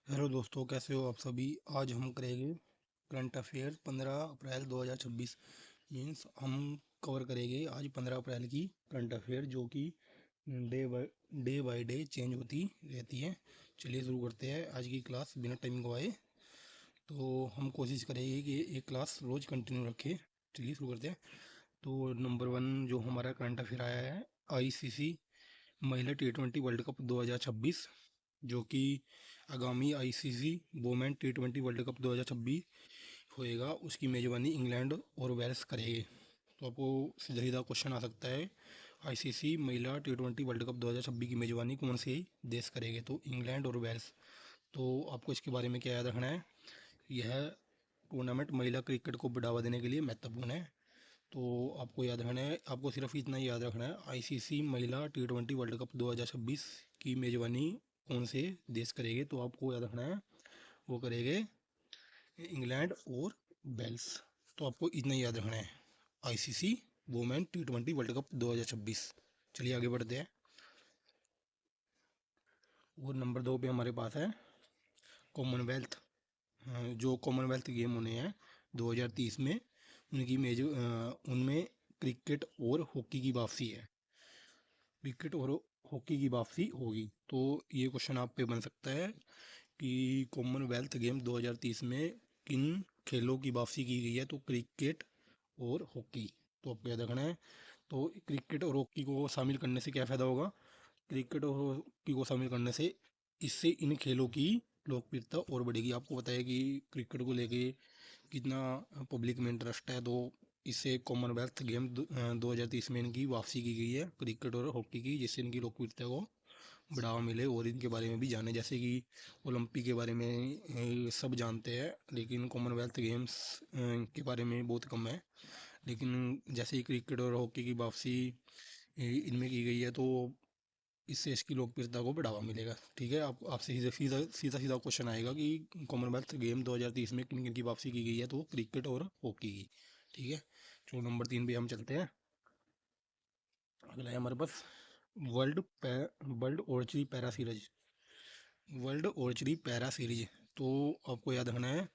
Hello दोस्तों, कैसे हो आप सभी। आज हम करेंगे करंट अफेयर 15 अप्रैल 2026। मीन्स हम कवर करेंगे आज 15 अप्रैल की करंट अफेयर, जो कि डे बाय डे चेंज होती रहती है। चलिए शुरू करते हैं आज की क्लास बिना टाइम गवाए। तो हम कोशिश करेंगे कि एक क्लास रोज़ कंटिन्यू रखें। चलिए शुरू करते हैं। तो नंबर 1 जो हमारा करंट अफेयर आया है, आईसीसी महिला T20 वर्ल्ड कप 2026, जो कि आगामी ICC women T20 world cup 2026 होएगा, उसकी मेज़बानी इंग्लैंड और वेल्स करेंगे। तो आपको सीधा सीधा क्वेश्चन आ सकता है, आईसीसी महिला T20 वर्ल्ड कप 2026 की मेज़बानी कौन से देश करेंगे? तो इंग्लैंड और वेल्स। तो आपको इसके बारे में क्या याद रखना है, यह टूर्नामेंट महिला क्रिकेट को बढ़ावा देने के लिए महत्वपूर्ण है। तो आपको याद रखना है, आपको सिर्फ इतना ही याद रखना है, आईसीसी महिला T20 वर्ल्ड कप 2026 की मेज़बानी कौन से देश करेंगे? तो आपको याद रखना है, वो करेंगे इंग्लैंड और वेल्स। तो आपको इतना ही याद रखना है, ICC women T20 world cup 2026। चलिए आगे बढ़ते हैं। और नंबर 2 पे हमारे पास है कॉमनवेल्थ। जो कॉमनवेल्थ गेम होने हैं 2030 में, उनमें क्रिकेट और हॉकी की वापसी है। क्रिकेट और हॉकी की वापसी होगी। तो ये क्वेश्चन आप पे बन सकता है कि कॉमनवेल्थ गेम 2030 में किन खेलों की वापसी की गई है? तो क्रिकेट और हॉकी। तो आपको याद रखना है। तो क्रिकेट और हॉकी को शामिल करने से क्या फ़ायदा होगा? क्रिकेट और हॉकी को शामिल करने से इससे इन खेलों की लोकप्रियता और बढ़ेगी। आपको पता है कि क्रिकेट को लेके कितना पब्लिक में इंटरेस्ट है। तो इससे कॉमनवेल्थ गेम 2030 में इनकी वापसी की गई है, क्रिकेट और हॉकी की, जिससे इनकी लोकप्रियता को बढ़ावा मिले और इनके बारे में भी जाने। जैसे कि ओलंपिक के बारे में सब जानते हैं, लेकिन कॉमनवेल्थ गेम्स के बारे में बहुत कम है। लेकिन जैसे ही क्रिकेट और हॉकी की वापसी इनमें की गई है, तो इससे इसकी लोकप्रियता को बढ़ावा मिलेगा। ठीक है, आप आपसे सीधा सीधा सीधा सीधा क्वेश्चन आएगा कि कॉमनवेल्थ गेम 2030 में किन किन की वापसी की गई है? तो क्रिकेट और हॉकी की। ठीक है, चलो नंबर 3 पे हम चलते हैं। अगला है हमारे पास world world archery para series. World archery para series, तो आपको याद रखना है,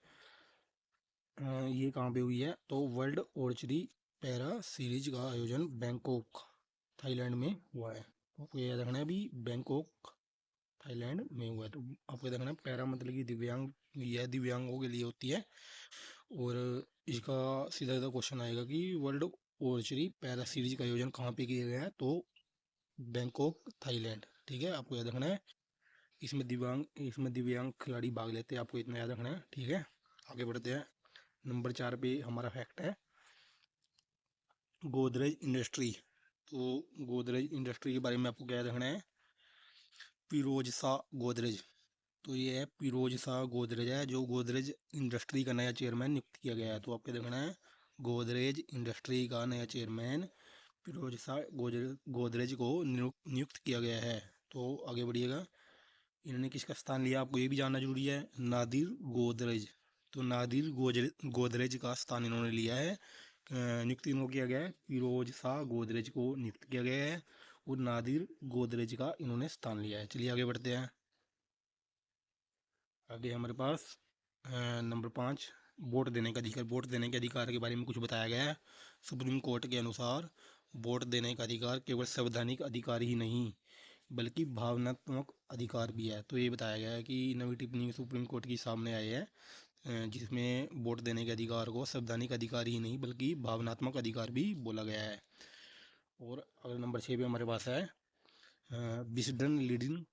ये कहाँ पे हुई है? तो वर्ल्ड ऑर्चरी पैरा सीरीज का आयोजन बैंकॉक थाईलैंड में हुआ है। तो आपको याद रखना है, अभी बैंकॉक थाईलैंड में हुआ है। तो आपको याद रखना है, पैरा मतलब कि दिव्यांग, यह दिव्यांगों के लिए होती है। और इसका सीधा सीधा क्वेश्चन आएगा कि वर्ल्ड ऑर्चरी पैरा सीरीज का आयोजन कहाँ पे किया गया है? तो बैंकॉक थाईलैंड। ठीक है, आपको याद रखना है। इसमें दिव्यांग खिलाड़ी भाग लेते हैं, आपको इतना याद रखना है। ठीक है, आगे बढ़ते हैं। नंबर 4 पे हमारा फैक्ट है गोदरेज इंडस्ट्री। तो गोदरेज इंडस्ट्री के बारे में आपको क्या याद रखना है? फिरोज शाह गोदरेज। तो ये है फिरोज शाह गोदरेज है, जो गोदरेज इंडस्ट्री का नया चेयरमैन नियुक्त किया गया है। तो आपको देखना है, गोदरेज इंडस्ट्री का नया चेयरमैन फिरोज शाह गोदरेज को नियुक्त किया गया है। तो आगे बढ़िएगा। इन्होंने किसका स्थान लिया, आपको ये भी जानना जरूरी है, नादिर गोदरेज। तो नादिर गोदरेज का स्थान इन्होंने लिया है। नियुक्त इनको किया गया है, फिरोज शाह गोदरेज को नियुक्त किया गया है और नादिर गोदरेज का इन्होंने स्थान लिया है। चलिए आगे बढ़ते हैं। आगे हमारे पास नंबर 5 वोट देने का अधिकार। वोट देने के अधिकार के बारे में कुछ बताया गया है। सुप्रीम कोर्ट के अनुसार वोट देने का अधिकार केवल संवैधानिक अधिकार ही नहीं, बल्कि भावनात्मक अधिकार भी है। तो ये बताया गया है कि नवी टिप्पणी सुप्रीम कोर्ट की सामने आई है, जिसमें वोट देने के अधिकार को संवैधानिक अधिकार ही नहीं बल्कि भावनात्मक अधिकार भी बोला गया है। और अगला नंबर 6 पे हमारे पास है Wisden leading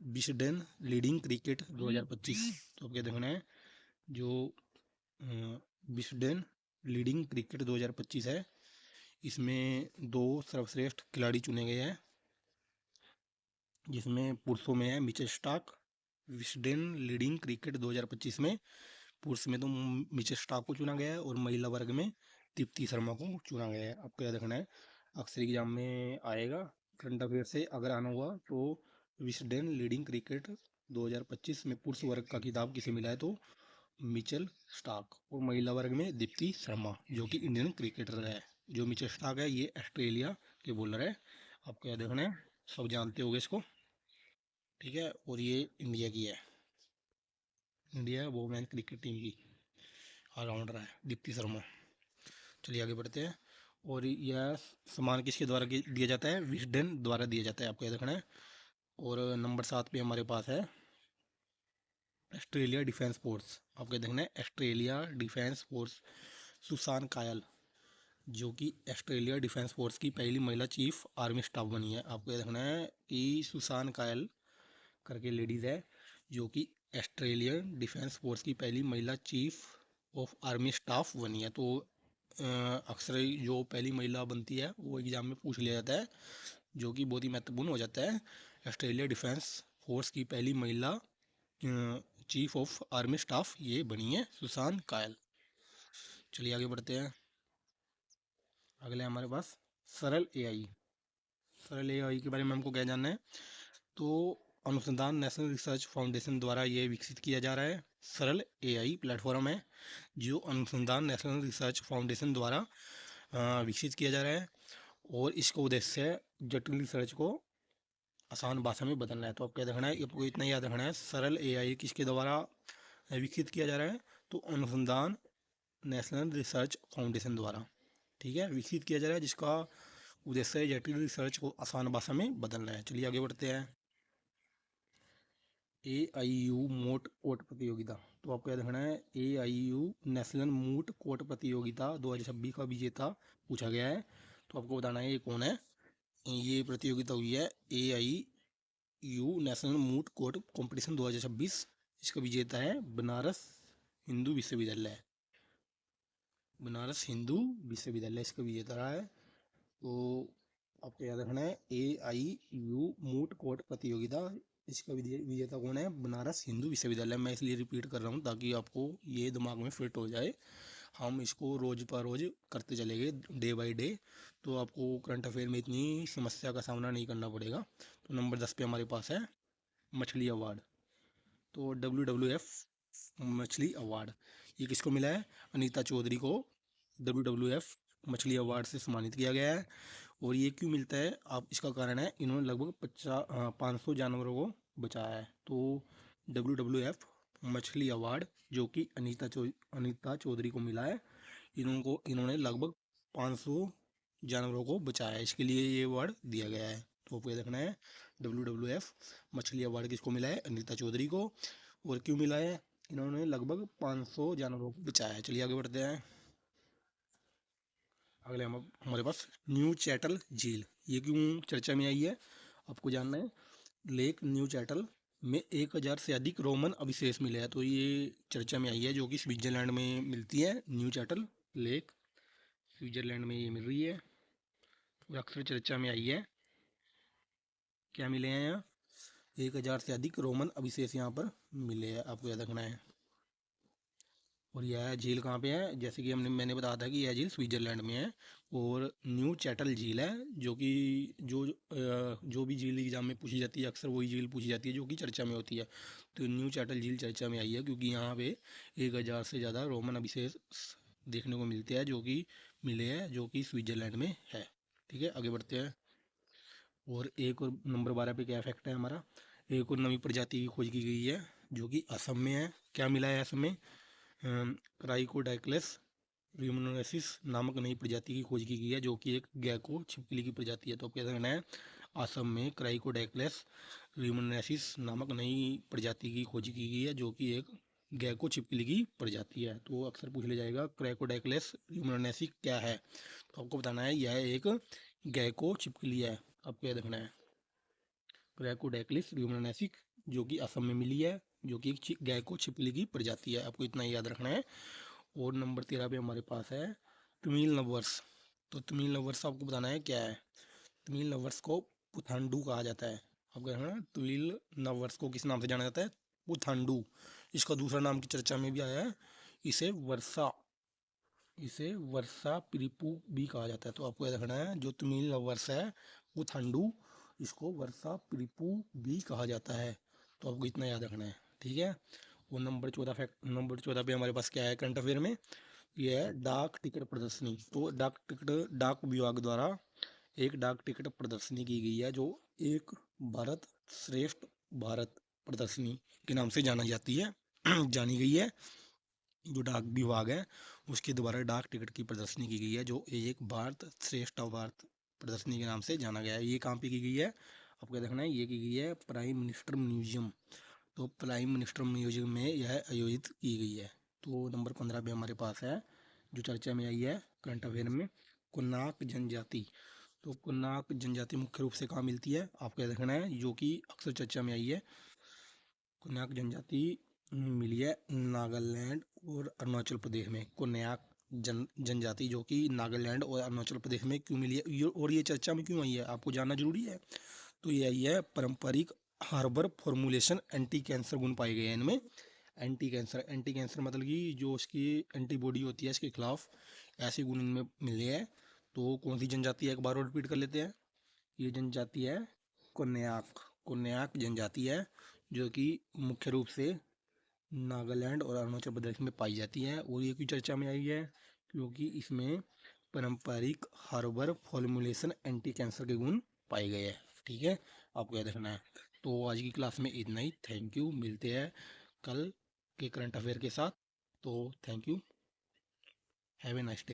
Wisden leading cricket 2025। तो क्या देखना है, जो विस्डन लीडिंग क्रिकेट 2025 है, इसमें 2 सर्वश्रेष्ठ खिलाड़ी चुने गए हैं, जिसमें पुरुषों में है Mitchell Starc. Wisden leading cricket 2025 में पुरुष में तो मिचेल स्टार्क को चुना गया है और महिला वर्ग में दीप्ति शर्मा को चुना गया है। आपको याद रखना है, अक्सर एग्जाम में आएगा, करंट अफेयर से अगर आना हुआ तो विस्डन लीडिंग क्रिकेट 2025 में पुरुष वर्ग का खिताब किसे मिला है? तो मिचेल स्टार्क। और महिला वर्ग में दीप्ति शर्मा, जो कि इंडियन क्रिकेटर है। जो मिचेल स्टार्क है, ये ऑस्ट्रेलिया के बॉलर है। आपको याद रखना है, सब जानते होंगे इसको। ठीक है, और ये इंडिया की है। इंडिया वुमेन क्रिकेट टीम की ऑलराउंडर है दीप्ति शर्मा। चलिए आगे बढ़ते हैं। और यह सम्मान किसके द्वारा दिया जाता है? विस्डन द्वारा दिया जाता है, आपको याद रखना है। और नंबर 7 पे हमारे पास है ऑस्ट्रेलिया डिफेंस फोर्स। आपको देखना है ऑस्ट्रेलिया डिफेंस फोर्स, सुसान कायल, जो कि ऑस्ट्रेलिया डिफेंस फोर्स की पहली महिला चीफ आर्मी स्टाफ बनी है। आपको ये देखना है कि सुसान कायल करके लेडीज़ है, जो कि ऑस्ट्रेलियन डिफेंस फोर्स की पहली महिला चीफ ऑफ आर्मी स्टाफ बनी है। तो अक्सर जो पहली महिला बनती है वो एग्जाम में पूछ लिया जाता है, जो कि बहुत ही महत्वपूर्ण हो जाता है। ऑस्ट्रेलिया डिफेंस फोर्स की पहली महिला चीफ ऑफ आर्मी स्टाफ ये बनी है सुसान कायल। चलिए आगे बढ़ते हैं। अगले हमारे पास सरल एआई। सरल एआई के बारे में हमको क्या जानना है? तो अनुसंधान नेशनल रिसर्च फाउंडेशन द्वारा ये विकसित किया जा रहा है। सरल एआई प्लेटफॉर्म है जो अनुसंधान नेशनल रिसर्च फाउंडेशन द्वारा विकसित किया जा रहा है, और इसका उद्देश्य है जटिल रिसर्च को आसान भाषा में बदलना है। तो आपको देखना है, आपको इतना याद रखना है, सरल एआई किसके द्वारा विकसित किया जा रहा है? तो अनुसंधान नेशनल रिसर्च फाउंडेशन द्वारा, ठीक है, विकसित किया जा रहा है, जिसका उद्देश्य है जटिल रिसर्च को आसान भाषा में बदलना है। चलिए आगे बढ़ते हैं। AIU मूट कोर्ट प्रतियोगिता। तो आपको याद रखना है AIU नेशनल मूट कोर्ट प्रतियोगिता 2026 का विजेता पूछा गया है। तो आपको बताना है ये कौन है। ये प्रतियोगिता हुई है AIU national moot court competition 2026। इसका विजेता है बनारस हिंदू विश्वविद्यालय। बनारस हिंदू विश्वविद्यालय इसका विजेता रहा है। तो आपको याद रखना है AIU मूट कोर्ट प्रतियोगिता, इसका विजेता कौन है? बनारस हिंदू विश्वविद्यालय। मैं इसलिए रिपीट कर रहा हूँ ताकि आपको ये दिमाग में फिट हो जाए। हम इसको रोज पर रोज करते चलेंगे, डे बाय डे, तो आपको करंट अफेयर में इतनी समस्या का सामना नहीं करना पड़ेगा। तो नंबर 10 पे हमारे पास है मछली अवार्ड। तो WWF मछली अवार्ड ये किसको मिला है? अनीता चौधरी को WWF मछली अवार्ड से सम्मानित किया गया है। और ये क्यों मिलता है? आप इसका कारण है इन्होंने लगभग 500 जानवरों को बचाया है। तो WWF मछली अवार्ड जो कि अनीता चौधरी को मिला है, इन्होंने लगभग 500 जानवरों को बचाया है, इसके लिए ये अवार्ड दिया गया है। तो आपको ये देखना है WWF मछली अवार्ड किसको मिला है? अनीता चौधरी को। और क्यों मिला है? इन्होंने लगभग 500 जानवरों को बचाया है। चलिए आगे बढ़ते हैं। अगले हमारे पास न्यू चैटल झील, ये क्यों चर्चा में आई है? आपको जानना है। लेक न्यू चैटल में 1000 से अधिक रोमन अवशेष मिले हैं। तो ये चर्चा में आई है, जो कि स्विट्जरलैंड में मिलती है। न्यू चैटल लेक स्विट्जरलैंड में ये मिल रही है, और अक्सर चर्चा में आई है। क्या मिले हैं यहाँ? 1000 से अधिक रोमन अवशेष यहाँ पर मिले हैं, आपको याद रखना है। और यह झील कहाँ पे है? जैसे कि मैंने बताया था कि यह झील स्विट्जरलैंड में है। और न्यू चैटल झील है, जो कि जो भी झील एग्जाम में पूछी जाती है अक्सर वही झील पूछी जाती है जो कि चर्चा में होती है। तो न्यू चैटल झील चर्चा में आई है क्योंकि यहाँ पे 1000 से ज़्यादा रोमन अवशेष देखने को मिलते हैं, जो कि मिले हैं, जो कि स्विट्जरलैंड में है। ठीक है, आगे बढ़ते हैं। और एक और नंबर 12 पे क्या फैक्ट है हमारा? एक और नई प्रजाति की खोज की गई है, जो कि असम में है। क्या मिला है असम में? क्राइकोडाइक्लस रियोमोनेसिस नामक नई प्रजाति की खोज की गई है, जो कि एक गैको छिपकली की प्रजाति है। तो क्या कहना है? असम में क्राइकोडाइक्लस रियोमोनेसिस नामक नई प्रजाति की खोज की गई है, जो कि एक गैको छिपकली की प्रजाति है। तो अक्सर पूछ लिया जाएगा क्राइकोडाइक्लस रियोमोनेसिस क्या है, तो आपको बताना है यह एक गैको छिपकली है। आपको यह देखना है क्राइकोडाइक्लस रियोमोनेसिस, जो कि असम में मिली है, जो कि एक गैको छिपकली की प्रजाति है। आपको इतना याद रखना है। और नंबर 13 पे हमारे पास है तमिल नववर्ष। तो तमिल नववर्ष आपको बताना है क्या है। तमिल नववर्ष को पुथांडू कहा जाता है। आपको कहना है तमिल नववर्ष को किस नाम से जाना जाता है? पुथांडू। इसका दूसरा नाम की चर्चा में भी आया है, इसे वर्षा पिरिपू भी कहा जाता है। तो आपको याद रखना है जो तमिल नववर्ष है पुथांडू, इसको वर्षा पिरिपू भी कहा जाता है। तो आपको इतना याद रखना है, ठीक है। वो नंबर 14 पे हमारे पास क्या है करंट अफेयर में? यह है डाक टिकट प्रदर्शनी। तो डाक विभाग द्वारा एक डाक टिकट प्रदर्शनी की गई है, जो एक भारत श्रेष्ठ भारत प्रदर्शनी के नाम से जाना जाती है। जानी गई है। जो डाक विभाग है उसके द्वारा डाक टिकट की प्रदर्शनी की गई है, जो एक भारत श्रेष्ठ भारत प्रदर्शनी के नाम से जाना गया है। ये कहाँ पे की गई है, आपको देखना है, ये की गई है प्राइम मिनिस्टर म्यूजियम। तो प्राइम मिनिस्टर म्यूजियम में यह आयोजित की गई है। तो नंबर 15 भी हमारे पास है, जो चर्चा में आई है करंट अफेयर में, कुन्नाक जनजाति। तो कुन्नाक जनजाति मुख्य रूप से कहाँ मिलती है, आपको यह देखना है, जो कि अक्सर चर्चा में आई है। कुन्याक जनजाति मिली है नागालैंड और अरुणाचल प्रदेश में। कुन्याक जनजाति जो कि नागालैंड और अरुणाचल प्रदेश में क्यों मिली है, और ये चर्चा में क्यों आई है, आपको जानना जरूरी है। तो ये आई है पारंपरिक हार्बर फॉर्मुलेशन एंटी कैंसर गुण पाए गए हैं इनमें। एंटी कैंसर मतलब कि जो उसकी एंटीबॉडी होती है इसके खिलाफ, ऐसे गुण इनमें मिले हैं। तो कौन सी जनजाति है, एक बार और रिपीट कर लेते हैं। ये जनजाति है कोन्याक। कोन्याक जनजाति है जो कि मुख्य रूप से नागालैंड और अरुणाचल प्रदेश में पाई जाती है। और ये क्यों चर्चा में आई है, क्योंकि इसमें पारंपरिक हर्बल फॉर्मुलेशन एंटी कैंसर के गुण पाए गए हैं। ठीक है, आपको याद रखना है। तो आज की क्लास में इतना ही। थैंक यू, मिलते हैं कल के करंट अफेयर के साथ। तो thank you, have a nice day.